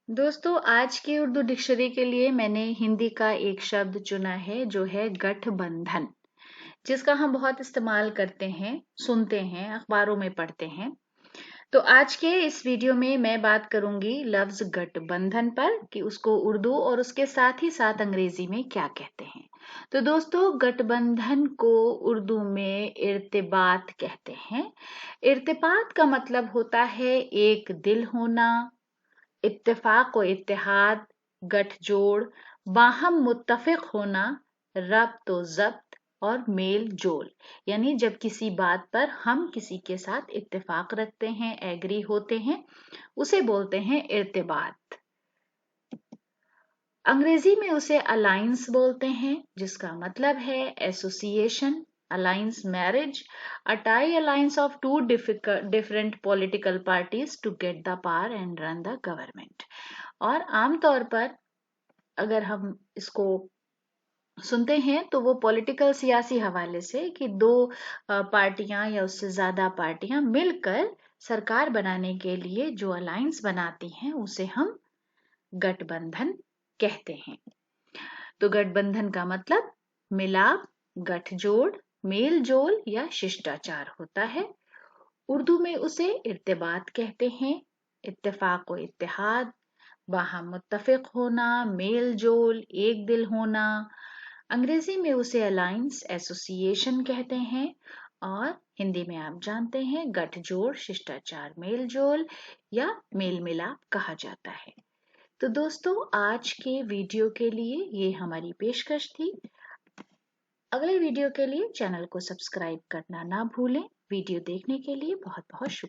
दोस्तों, आज की उर्दू डिक्शनरी के लिए मैंने हिंदी का एक शब्द चुना है जो है गठबंधन, जिसका हम बहुत इस्तेमाल करते हैं, सुनते हैं, अखबारों में पढ़ते हैं। तो आज के इस वीडियो में मैं बात करूंगी लफ्ज गठबंधन पर कि उसको उर्दू और उसके साथ ही साथ अंग्रेजी में क्या कहते हैं। तो दोस्तों, गठबंधन को उर्दू में इर्तिबात कहते हैं। इर्तिबात का मतलब होता है एक दिल होना, इत्तेफाक व इत्तेहाद, गठजोड़, बाहम मुत्तफिक होना, रब्त व ज़ब्त और मेल जोल। यानी जब किसी बात पर हम किसी के साथ इत्तेफाक रखते हैं, एग्री होते हैं, उसे बोलते हैं इर्तिबात। अंग्रेजी में उसे अलायंस बोलते हैं, जिसका मतलब है association, alliance marriage, a tie alliance of two different political parties to get the power and run the government। और आमतौर पर अगर हम इसको सुनते हैं तो वो पॉलिटिकल सियासी हवाले से कि दो पार्टियां या उससे ज्यादा पार्टियां मिलकर सरकार बनाने के लिए जो अलायंस बनाती हैं उसे हम गठबंधन कहते हैं। तो गठबंधन का मतलब मिलाप, गठजोड़, मेल जोल या शिष्टाचार होता है। उर्दू में उसे इर्तिबात कहते हैं। इत्तेफाक व इत्तेहाद, बाहम मुत्तफिक होना, मेल जोल, एक दिल होना। अंग्रेजी में उसे अलायंस, एसोसिएशन कहते हैं। और हिंदी में आप जानते हैं गठजोड़, शिष्टाचार, मेल जोल या मेल मिलाप कहा जाता है। तो दोस्तों, आज के वीडियो के लिए ये हमारी पेशकश थी। अगले वीडियो के लिए चैनल को सब्सक्राइब करना ना भूलें। वीडियो देखने के लिए बहुत बहुत शुक्रिया।